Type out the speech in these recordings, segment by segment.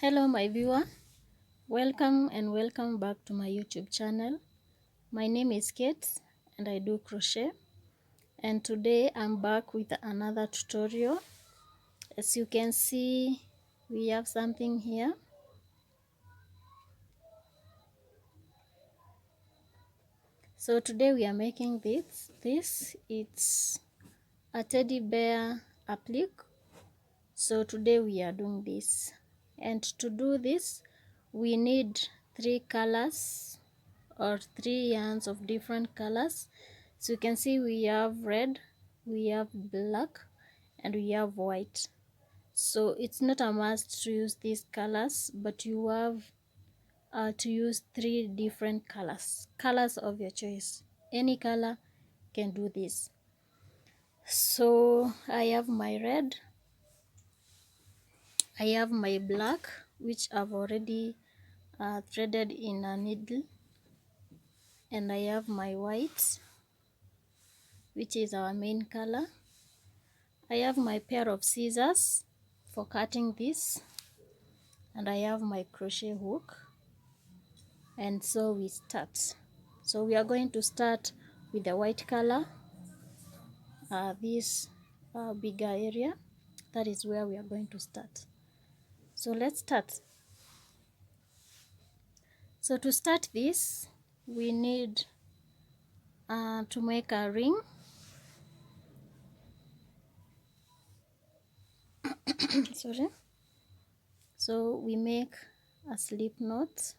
Hello my viewer, welcome back to my YouTube channel. My name is Kate and I do crochet, and today I'm back with another tutorial. As you can see, we have something here. So today we are making this it's a teddy bear applique. So today we are doing this, and to do this we need three colors or three yarns of different colors. So you can see we have red, we have black, and we have white. So it's not a must to use these colors, but you have to use three different colors of your choice. Any color can do this. So I have my red, I have my black, which I've already threaded in a needle, and I have my white, which is our main color. I have my pair of scissors for cutting this, and I have my crochet hook, and so we start. So we are going to start with the white color, this bigger area. That is where we are going to start. So let's start. So to start this, we need to make a ring. Sorry. So we make a slip knot,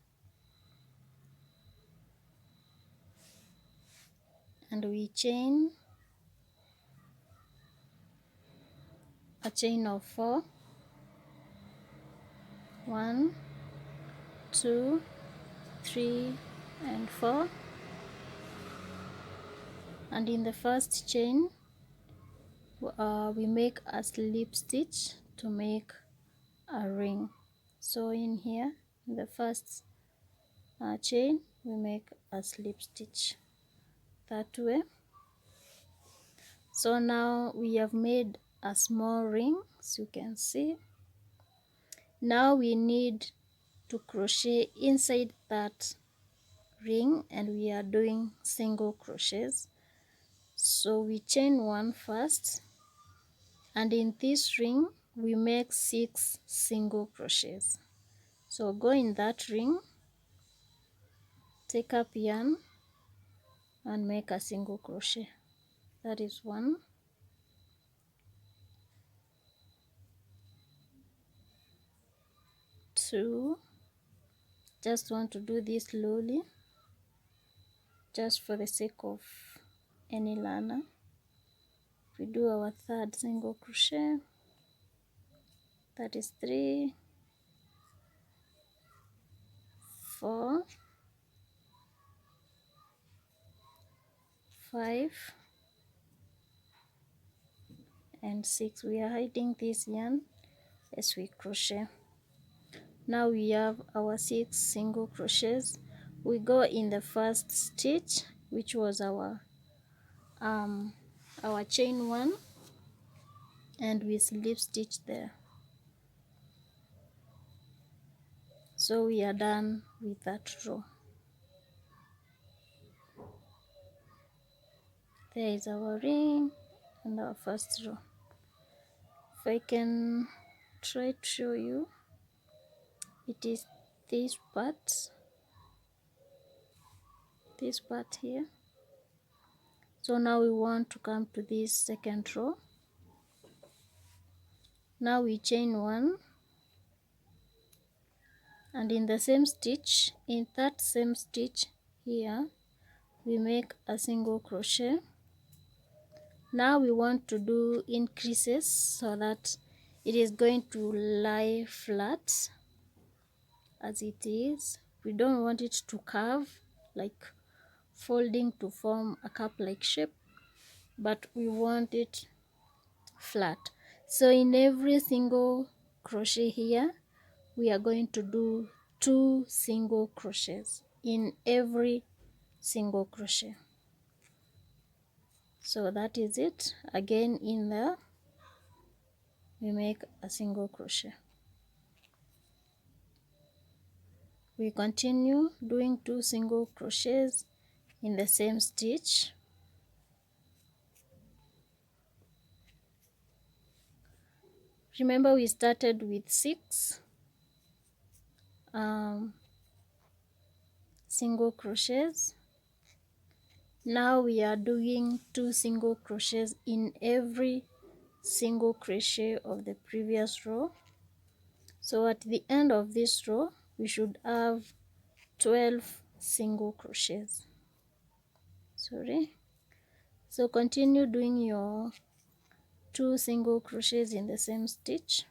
and we chain a chain of 4. 1, 2, 3, and 4, and in the first chain we make a slip stitch to make a ring. So in here, in the first chain, we make a slip stitch that way. So now we have made a small ring, as you can see. Now we need to crochet inside that ring, and we are doing single crochets. So we chain 1 first, and in this ring we make 6 single crochets. So go in that ring, take up yarn, and make a single crochet. That is 1, 2. Just want to do this slowly, just for the sake of any learner. We do our 3rd single crochet. That is 3, 4, 5, and 6. We are hiding this yarn as we crochet. Now we have our 6 single crochets. We go in the first stitch, which was our chain 1, and we slip stitch there. So we are done with that row. There is our ring and our first row. If I can try to show you, it is this part here. So now we want to come to this second row. Now we chain 1, and in the same stitch, in that same stitch here, we make a single crochet. Now we want to do increases so that it is going to lie flat as it is. We don't want it to curve, like folding to form a cup-like shape, but we want it flat. So in every single crochet here, we are going to do 2 single crochets in every single crochet. So that is it. Again, in there we make a single crochet. we continue doing 2 single crochets in the same stitch. Remember, we started with 6 single crochets. Now we are doing 2 single crochets in every single crochet of the previous row. So at the end of this row we should have 12 single crochets. So continue doing your 2 single crochets in the same stitch.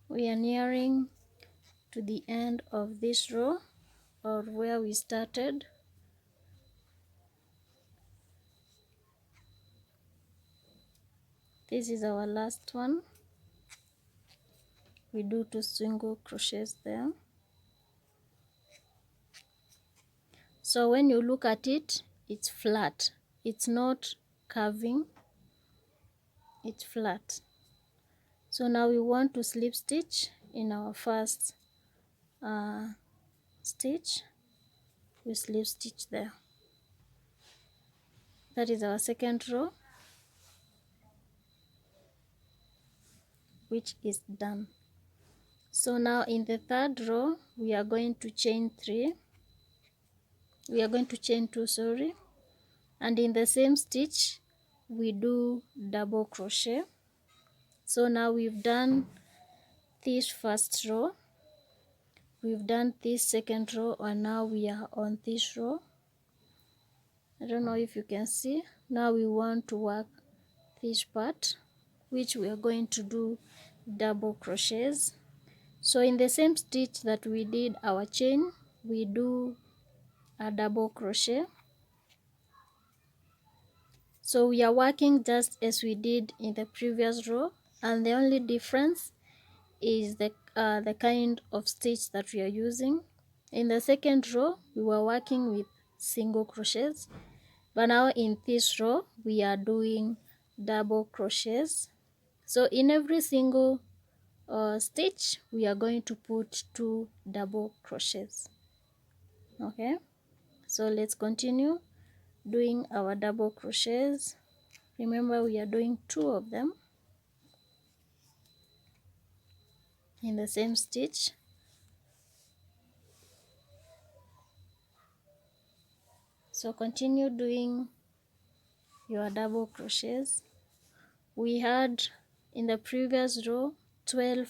We are nearing to the end of this row, or where we started. This is our last one. We do 2 single crochets there. So when you look at it, it's flat. It's not curving, it's flat. So now we want to slip stitch in our first stitch. We slip stitch there. That is our second row, which is done. So now in the third row we are going to chain 3. We are going to chain 2, sorry, and in the same stitch we do double crochet. So now we've done this first row, we've done this second row, and now we are on this row. I don't know if you can see. Now we want to work this part, which we are going to do double crochets. So in the same stitch that we did our chain, we do a double crochet. So we are working just as we did in the previous row, and the only difference is the kind of stitch that we are using. In the second row we were working with single crochets, but now in this row we are doing double crochets. So in every single stitch we are going to put 2 double crochets. Okay, so let's continue doing our double crochets. Remember, we are doing 2 of them in the same stitch. So continue doing your double crochets. We had in the previous row 12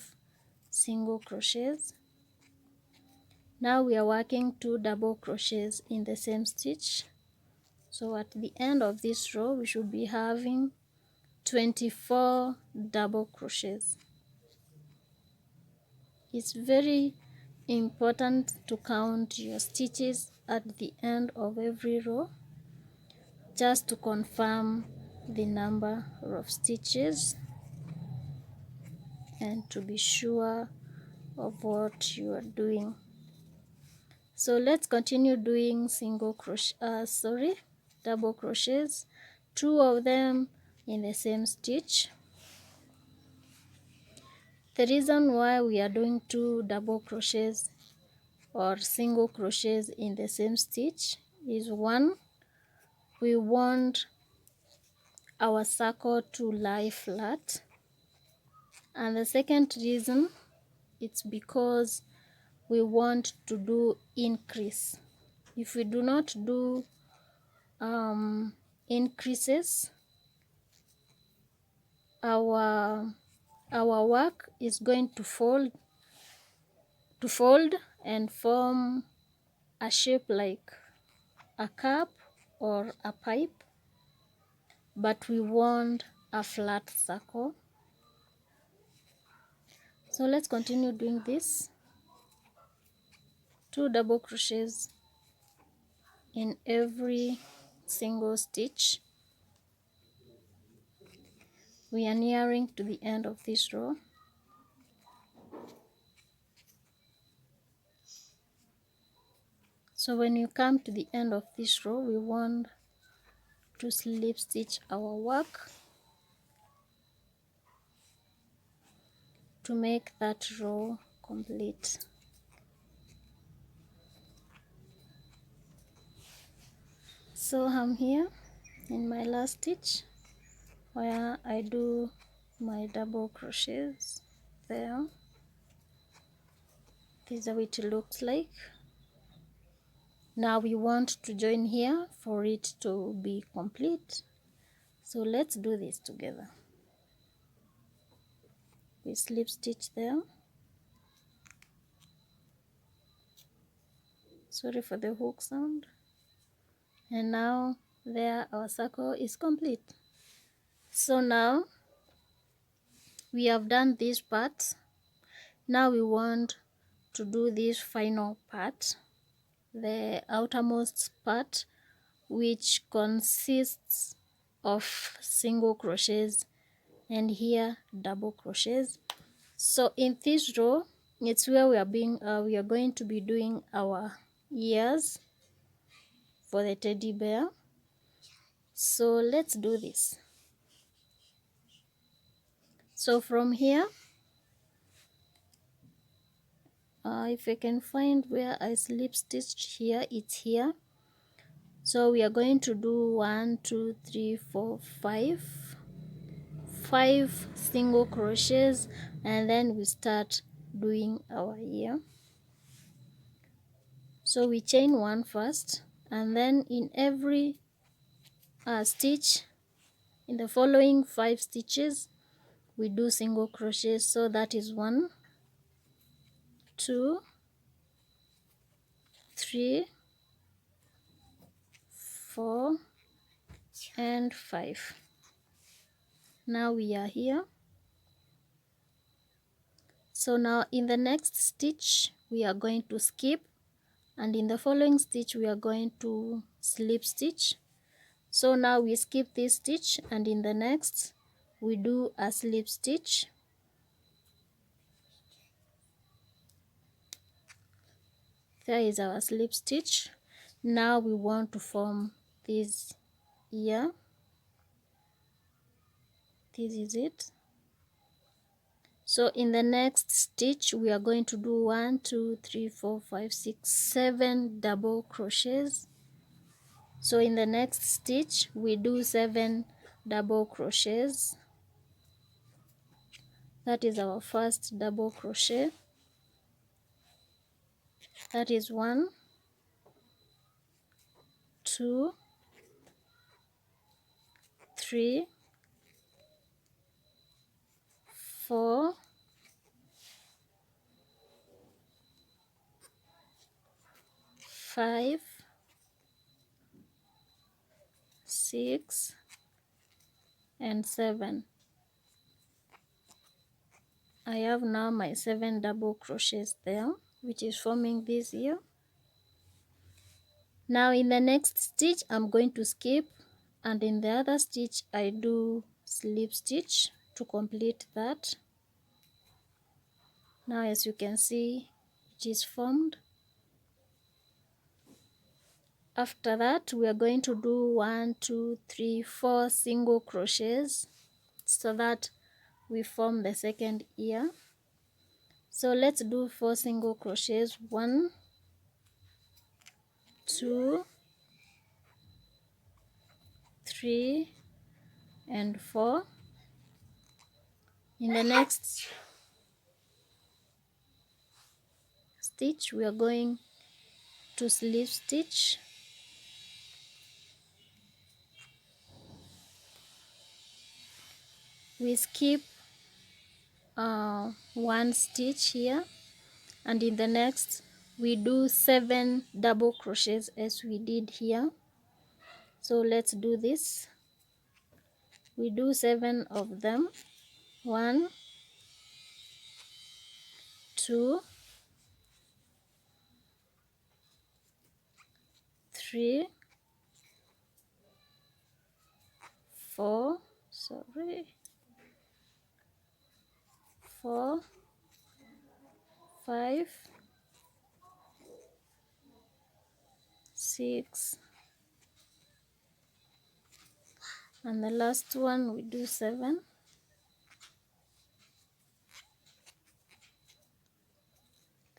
single crochets. Now we are working 2 double crochets in the same stitch. So at the end of this row we should be having 24 double crochets. It's very important to count your stitches at the end of every row, just to confirm the number of stitches and to be sure of what you are doing. So let's continue doing double crochets, 2 of them in the same stitch. The reason why we are doing 2 double crochets or single crochets in the same stitch is, 1, we want our circle to lie flat, and the second reason, it's because we want to do increase. If we do not do increases, our work is going to fold and form a shape like a cup or a pipe, but we want a flat circle. So let's continue doing this, 2 double crochets in every single stitch. We are nearing to the end of this row. So when you come to the end of this row, we want to slip stitch our work. to make that row complete. So I'm here in my last stitch where I do my double crochets there. This is how it looks like. Now we want to join here for it to be complete. So let's do this together. We slip stitch there. Sorry for the hook sound. And now there our circle is complete. So now we have done this part. Now we want to do this final part, the outermost part, which consists of single crochets and here double crochets. So in this row, it's where we are going to be doing our ears for the teddy bear. So let's do this. So from here, if I can find where I slip stitched here, it's here. So we are going to do 1 2 3 4 5 single crochets, and then we start doing our ear. So we chain 1 first, and then in every stitch in the following 5 stitches we do single crochets. So that is 1 2 3 4 and 5. Now we are here. So now in the next stitch we are going to skip, and in the following stitch we are going to slip stitch. So now we skip this stitch, and in the next we do a slip stitch. There is our slip stitch. Now we want to form this ear. This is it. So in the next stitch we are going to do 1 2 3 4 5 6 7 double crochets. So in the next stitch we do 7 double crochets. That is our first double crochet. That is 1 2 3 4 5 6 and 7. I have now my 7 double crochets there, which is forming this ear. Now in the next stitch I'm going to skip, and in the other stitch I do slip stitch to complete that. Now as you can see, it is formed. After that we are going to do 1 2 3 4 single crochets so that we form the second ear. So let's do 4 single crochets. 1 2 3 and 4. In the next stitch we are going to slip stitch. We skip 1 stitch here, and in the next we do 7 double crochets as we did here. So let's do this. We do 7 of them. 1 2 3 4 4 5 6, and the last one we do 7.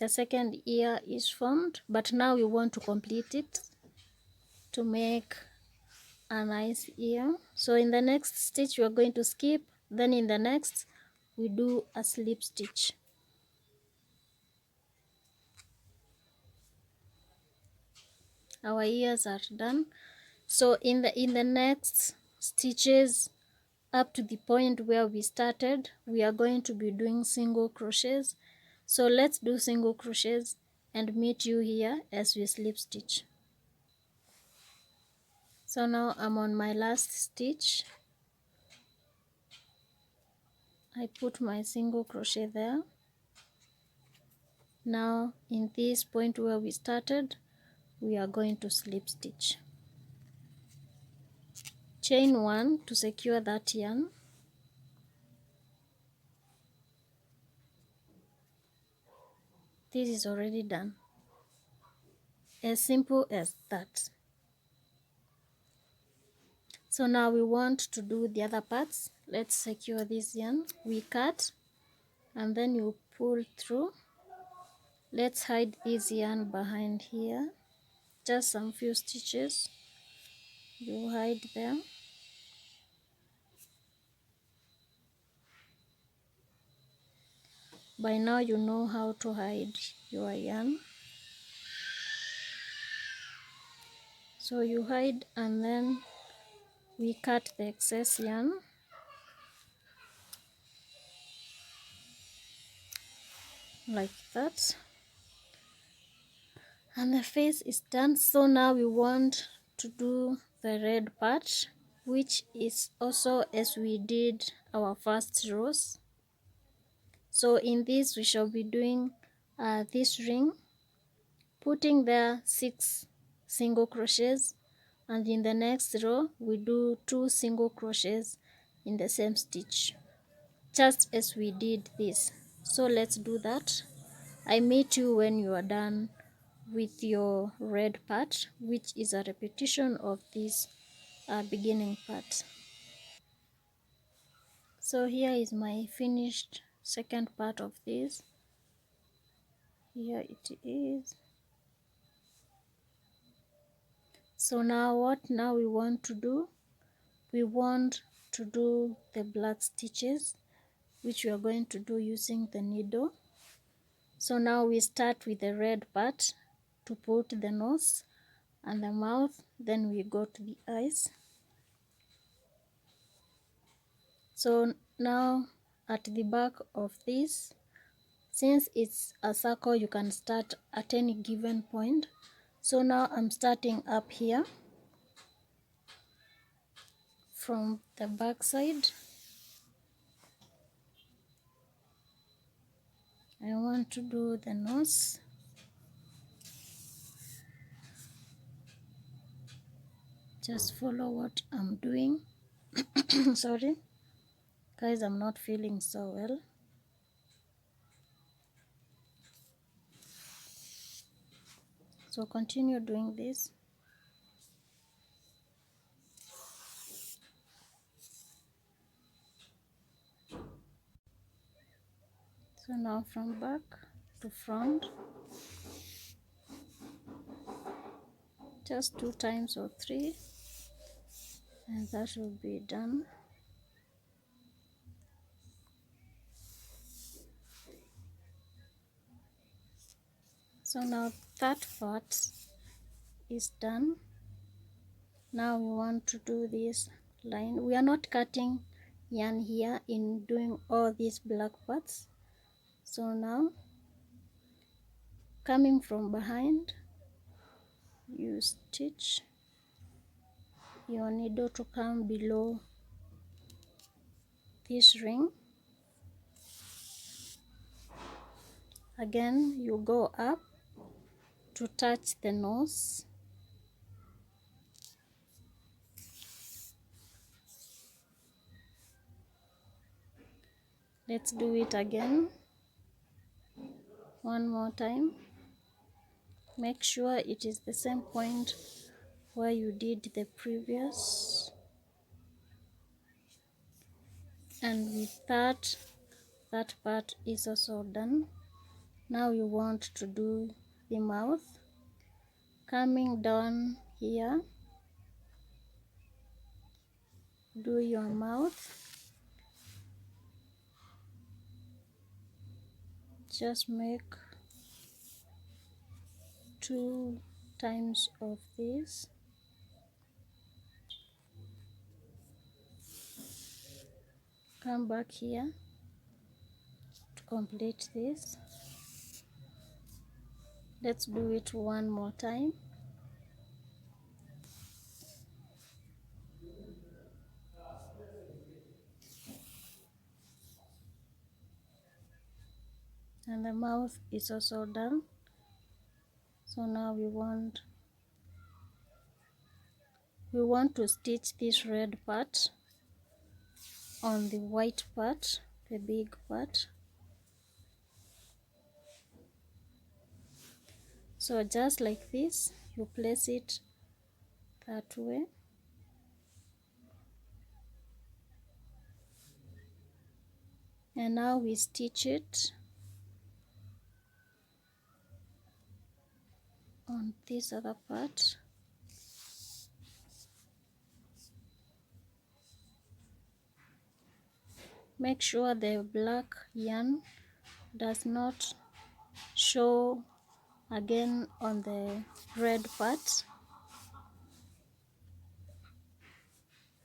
the second ear is formed, but now we want to complete it to make a nice ear. So in the next stitch we are going to skip, then in the next we do a slip stitch. Our ears are done. So in the next stitches up to the point where we started, we are going to be doing single crochets. So let's do single crochets and meet you here as we slip stitch. So now I'm on my last stitch. I put my single crochet there. Now in this point where we started, we are going to slip stitch. Chain 1 to secure that yarn. This is already done. As simple as that. So now we want to do the other parts. Let's secure this yarn. We cut and then you pull through. Let's hide this yarn behind here. Just some few stitches. You hide them. By now you know how to hide your yarn. So you hide and then we cut the excess yarn. Like that. And the face is done. So now we want to do the red part, which is also as we did our first rows. So in this we shall be doing this ring, putting there 6 single crochets, and in the next row we do 2 single crochets in the same stitch, just as we did this. So let's do that. I meet you when you are done with your red part, which is a repetition of this beginning part. So here is my finished second part of this. Here it is. So now what now we want to do? We want to do the black stitches, which we are going to do using the needle. So now we start with the red part to put the nose and the mouth, then we go to the eyes. So now at the back of this, since it's a circle, you can start at any given point. So now I'm starting up here from the back side. I want to do the nose. Just follow what I'm doing. Sorry guys, I'm not feeling so well. So continue doing this. So now from back to front, just 2 times or 3, and that will be done. So now that part is done. Now we want to do this line. We are not cutting yarn here in doing all these black parts. So now coming from behind, you stitch your needle to come below this ring. Again you go up to touch the nose. Let's do it again one more time. Make sure it is the same point where you did the previous, and with that part is also done. Now you want to do the mouth, coming down here, do your mouth. Just make 2 times of this. Come back here to complete this. Let's do it one more time. And the mouth is also done. So now we want to stitch this red part on the white part, the big part. So just like this, you place it that way. And now we stitch it on this other part. Make sure the black yarn does not show again on the red part.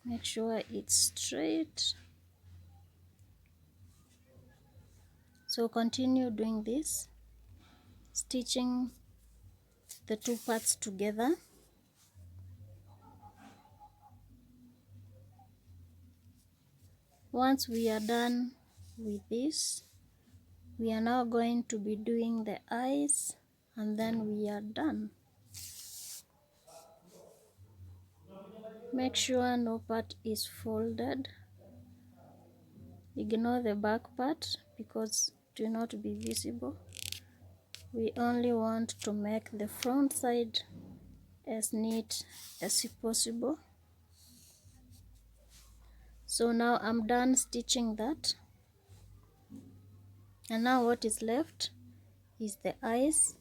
Make sure it's straight. So continue doing this, stitching the 2 parts together. Once we are done with this, we are now going to be doing the eyes, and then we are done. Make sure no part is folded. Ignore the back part because it will not be visible. We only want to make the front side as neat as possible. So now I'm done stitching that, and now what is left is the eyes.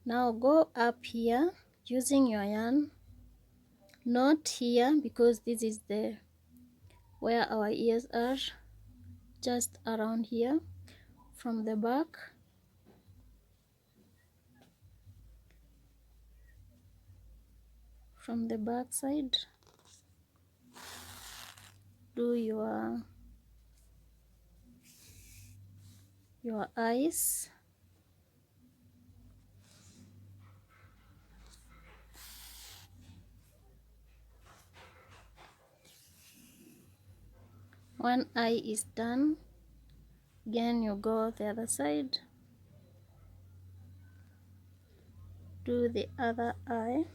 Now go up here using your yarn, not here because this is the where our ears are, just around here from the back. From the back side, do your eyes. One eye is done, again you go the other side, do the other eye.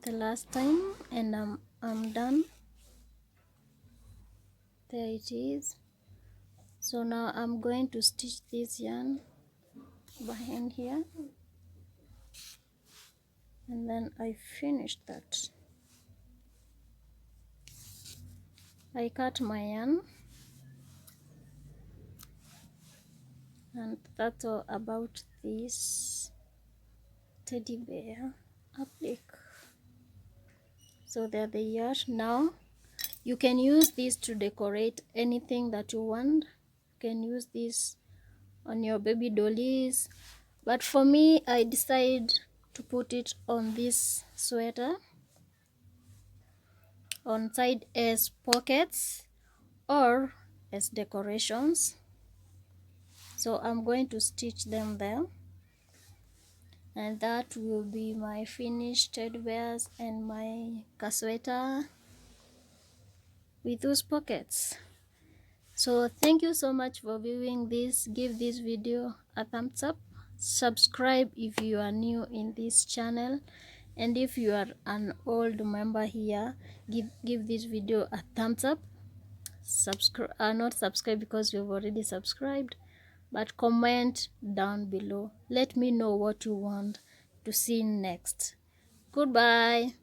The last time, and I'm done. There it is. So now I'm going to stitch this yarn behind here, and then I finish that. I cut my yarn, and that's all about this teddy bear applique. So there they are. Now you can use this to decorate anything that you want. You can use this on your baby dollies, but for me I decide to put it on this sweater on side as pockets or as decorations. So I'm going to stitch them there, and that will be my finished teddy bears and my sweater with those pockets. So thank you so much for viewing this. Give this video a thumbs up, subscribe if you are new in this channel, and if you are an old member here, give this video a thumbs up. Subscribe, not subscribe because you've already subscribed, but comment down below. Let me know what you want to see next. Goodbye.